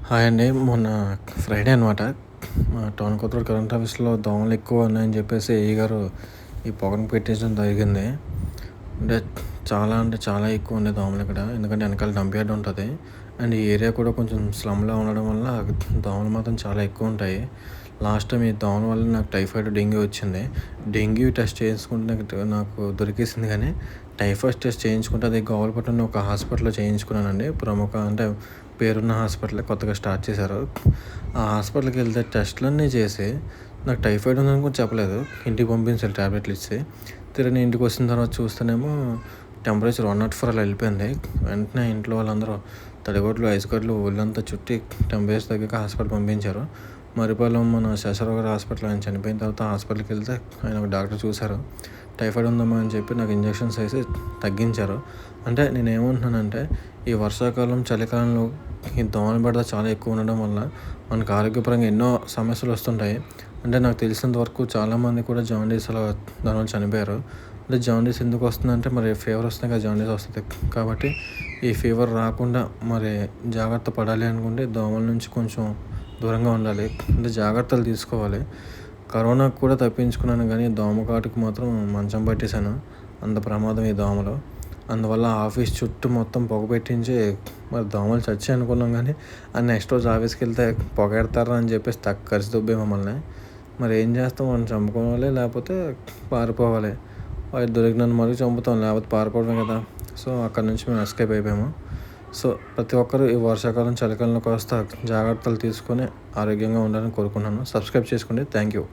Hi అండి. మొన్న Friday అనమాట. మా టౌన్ కొత్తూరు కరెంట్ ఆఫీస్‌లో దోమలు ఎక్కువ ఉన్నాయని చెప్పేసి ఏఈ గారు ఈ పొగను పెట్టించడం జరిగింది. అంటే చాలా ఎక్కువ ఉన్నాయి దోమలు ఇక్కడ. ఎందుకంటే వెనకాల డంప్ యార్డ్ ఉంటది. అండ్ ఈ ఏరియా కూడా కొంచెం స్లమ్‌లా ఉండడం వల్ల దోమలు మాత్రం చాలా ఎక్కువ ఉంటాయి. లాస్ట్ టైం ఈ దోమల వల్ల నాకు టైఫాయిడ్, డెంగ్యూ వచ్చింది. డెంగ్యూ టెస్ట్ చేయించుకుంటే నాకు దొరికేసింది కానీ టైఫాయిడ్ టెస్ట్ చేయించుకుంటే అది గోవాలపట్నంలో ఒక హాస్పిటల్‌లో చేయించుకున్నానండి. ప్రముఖ అంటే పేరున్న హాస్పిటలే, కొత్తగా స్టార్ట్ చేశారు. ఆ హాస్పిటల్‌కి వెళ్తే టెస్ట్‌లన్నీ చేసి నాకు టైఫాయిడ్ ఉందని కూడా చెప్పలేదు. ఇంటికి పంపించారు టాబ్లెట్లు ఇచ్చి. తీరా నేను ఇంటికి వచ్చిన తర్వాత చూస్తేనేమో టెంపరేచర్ 104 అలా వెళ్ళిపోయింది. వెంటనే ఇంట్లో వాళ్ళందరూ తడిగుడ్లు, ఐస్ గడ్డలు ఒళ్ళంతా చుట్టి టెంపరేచర్ తగ్గాక హాస్పిటల్ పంపించారు. మరిపాలెం మన శేషారావు గారి హాస్పిటల్, ఆయన చనిపోయిన తర్వాత హాస్పిటల్‌కి వెళ్తే ఆయన ఒక డాక్టర్ చూశారు. టైఫాయిడ్ ఉందమ్మా అని చెప్పి నాకు ఇంజెక్షన్స్ వేసి తగ్గించారు. అంటే నేనేమంటున్నానంటే ఈ వర్షాకాలం, చలికాలంలో ఈ దోమల బెడద చాలా ఎక్కువ ఉండడం వల్ల మనకు ఆరోగ్యపరంగా ఎన్నో సమస్యలు వస్తుంటాయి. అంటే నాకు తెలిసినంత వరకు చాలామంది కూడా జాండీస్ అలా దానివల్ల చనిపోయారు. అంటే జాండీస్ ఎందుకు వస్తుందంటే మరి ఫీవర్ వస్తే కదా జాండీస్ వస్తుంది. కాబట్టి ఈ ఫీవర్ రాకుండా మరి జాగ్రత్త పడాలి అనుకుంటే దోమల నుంచి కొంచెం దూరంగా ఉండాలి. అంటే జాగ్రత్తలు తీసుకోవాలి. కరోనాకు కూడా తప్పించుకున్నాను కానీ దోమకాటుకు మాత్రం మంచం పట్టేశాను. అంత ప్రమాదం ఈ దోమలు. అందువల్ల ఆఫీస్ చుట్టూ మొత్తం పొగ పెట్టించి మరి దోమలు చచ్చాయి అనుకున్నాం కానీ నెక్స్ట్ రోజు ఆఫీస్కి వెళ్తే పొగెడతారా అని చెప్పేసి కరిసి దుబ్బే మమ్మల్ని. మరి ఏం చేస్తాం, మనం చంపుకోవాలి లేకపోతే పారిపోవాలి. వాడు దొరికినన్ను మరీ చంపుతాం, లేకపోతే పారిపోవడమే కదా. సో అక్కడి నుంచి మేము ఎస్కేప్ అయిపోయాము. సో ప్రతి ఒక్కరూ ఈ వర్షాకాలం, చలికాలంలో కాస్త జాగ్రత్తలు తీసుకొని ఆరోగ్యంగా ఉండాలని కోరుకున్నాను. సబ్స్క్రైబ్ చేసుకోండి. Thank you.